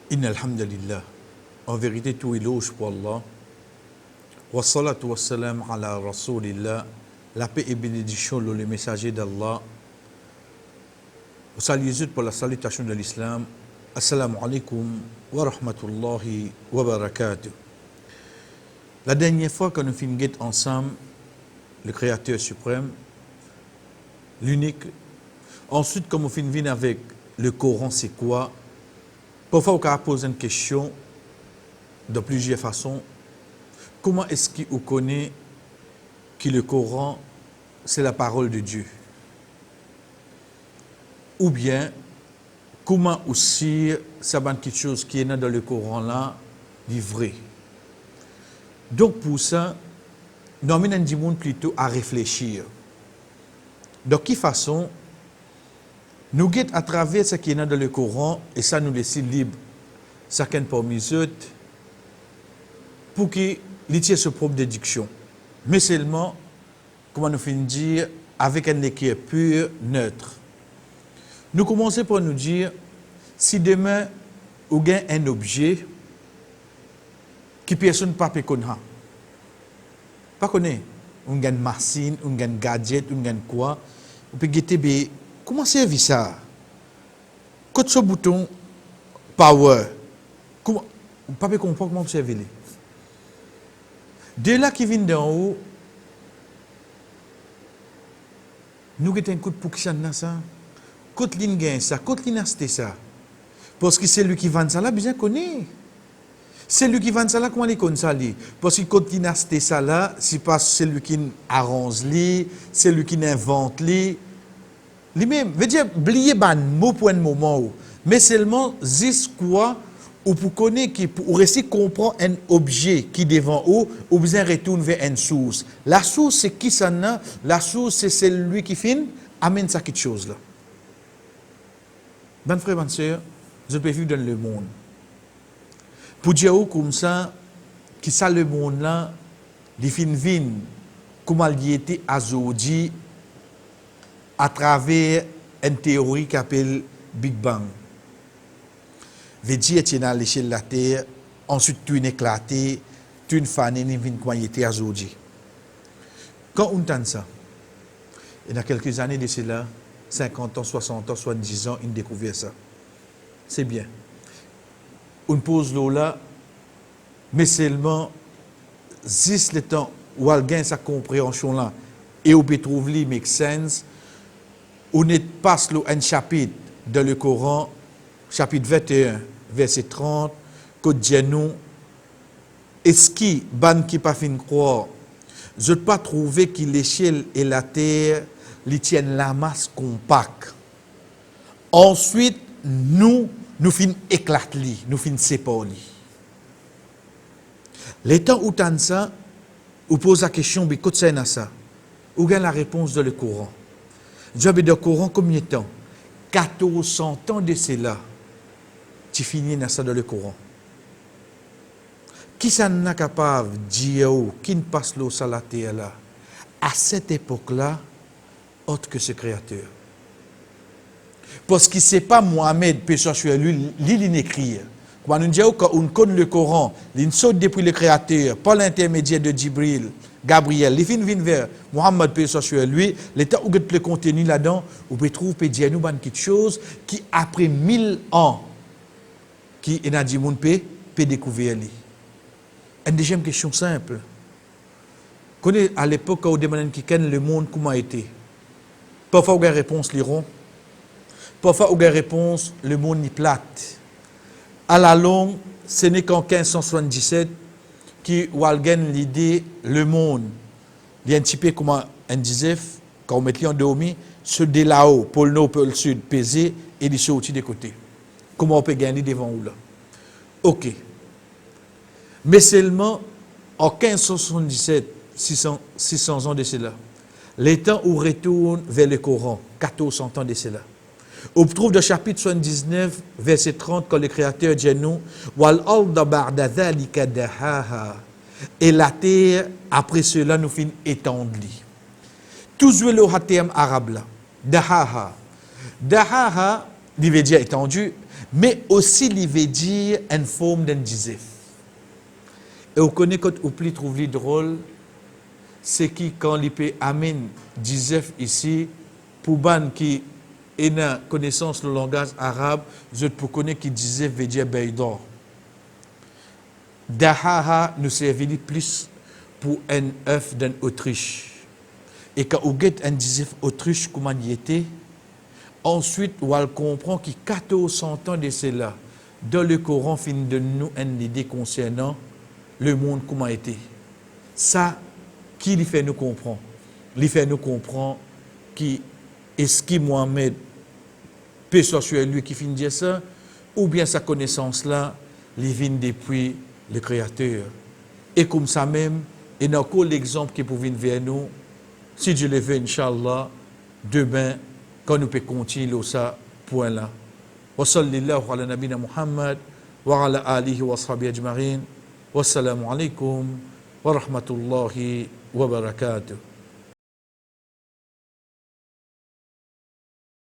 Inna alhamdulillah. En vérité, tout éloge pour Allah. Wa salatu wa salam ala rasulillah. La paix et bénédiction, le messager d'Allah. Salut pour la salutation de l'islam. Assalamu alaikum wa rahmatullahi wa barakatuh. La dernière fois que nous finissons ensemble, le Créateur suprême, l'unique. Ensuite, comme on finit avec le Coran, c'est quoi? Parfois, on peut poser une question de plusieurs façons. Comment est-ce qu'on connaît que le Coran, c'est la parole de Dieu? Ou bien, comment aussi, ça va quelque chose qui est dans le Coran là, du vrai? Donc, pour ça, nous avons du monde plutôt à réfléchir. De quelle façon, nous guettons à travers ce qui est dans le Coran, et ça nous laisse libre, chacun parmi eux, pour qu'il ait sa propre déduction. Mais seulement, comment nous finissons dire, avec un équilibre pur, neutre. Nous commençons par nous dire, si demain, vous avez un objet qui personne ne peut connaître, pas connaître, on a une machine, on a un gadget, on a quoi, on peut guetter, comment servir ça? Quand ce bouton power, comment, on ne peut pas comprendre comment servir. De là qui vient d'en haut, nous avons un coup de pouction dans ça. Quand l'on gagne ça, quand l'on achète ça. Parce que c'est lui qui vend ça là, bien connaît. C'est lui qui vend ça là, comment il connaît ça là? Parce que quand l'on achète ça là, c'est pas celui qui arrange lui, c'est lui qui invente lui. Lui-même, veut dire, oubliez ban mot pour un moment. Mais seulement, juste quoi, ou pour connaître, pour rester comprendre un objet qui est devant vous, ou besoin retourner vers une source. La source, c'est qui ça n'a? La source, c'est celui qui fin, amène ça quelque chose là. Ben frère, ben sœur, je peux vivre dans le monde. Pour dire comme ça, qui ça le monde là, les fin vin, comment il était aujourd'hui à travers une théorie qui s'appelle Big Bang. Veut dire que à l'échelle de la Terre, ensuite tout éclaté, tout une fanée, comment il était aujourd'hui. Quand on entend ça, il y a quelques années de cela, 50 ans, 60 ans, 70 ans, il découvert ça. C'est bien. On pose l'eau là, mais seulement, juste le temps où elle gagne sa compréhension là, et où peut trouver make sense, on passe un chapitre dans le Coran, chapitre 21, verset 30, que Dieu nous, est-ce qui, ban qui pas fin croire, je ne peux pas trouver que l'échelle et la terre, ils tiennent la masse compacte. Ensuite, nous fin éclater, nous fin séparer. Les temps où t'as ça, ou pose la question, mais qu'est-ce que c'est ça? Où gagne la réponse dans le Coran? Dieu de Coran combien de temps? 1400 ans de cela. Tu finis dans ça dans le Coran. Qui ça n'est capable de dire qui ne passe l'eau sur la terre là? À cette époque-là, autre que ce créateur. Parce que ce n'est pas Mohamed, paix soit sur lui, il écrit. Quand on dit quand on connaît le Coran, il saute depuis le créateur, par l'intermédiaire de Jibril, Gabriel, il vient vers Mohamed, paix soit sur lui, l'état où le contenu là-dedans, on peut trouver quelque chose qui, après 1000 ans, qui est dans le monde, peut découvrir. Une deuxième question simple. Connaissez à l'époque où on demande qui connaît le monde, comment a été? Parfois, on a une réponse, l'iron. Parfois, on a une réponse, le monde est plate. À la longue, ce n'est qu'en 1577 qu'on l'idée, le monde, il y a un petit peu comme un disait, quand on met en dormi, ce de là-haut, pôle nord, pôle sud, pesé, et il est au-dessus des côtés. Comment on peut gagner devant où là? Ok. Mais seulement en 1577, 600 ans de cela, les temps où on retourne vers le Coran, 1400 ans de cela. On trouve dans le chapitre 79, verset 30, quand le Créateur dit nous, et la terre, après cela, nous finit étendue. Toujours le terme arabe là, dahaha. Dahaha, il veut dire étendu, Mais aussi, il veut dire une forme d'un Joseph. Et on connaît quand on plus trouve les drôle, c'est qui quand il peut amener Joseph ici, pour ban qui est dans connaissance le langage arabe, je peux connaître qui Joseph veut dire Beidor. Dahaha nous servit plus pour un œuf d'une Autriche. Et quand on get un Joseph Autriche, comment il était, ensuite, on comprend qu'il y a 1400 ans de cela, dans le Coran, fin de nous une idée concernant le monde, comment était. Ça, qui lui fait nous comprendre? Il fait nous comprendre qui est-ce qui Mohamed peut sur lui qui finit dire ça, ou bien sa connaissance là, il vient depuis le Créateur. Et comme ça même, il y a encore l'exemple qui peut venir vers nous, si Dieu le veut, Inch'Allah, demain, quand nous pouvons continuer ça point là. Wa sallallahu ala nabina Muhammad wa ala alihi wa sahbihi ajma'in. Wassalamu alaikum wa rahmatullahi wa barakatuh.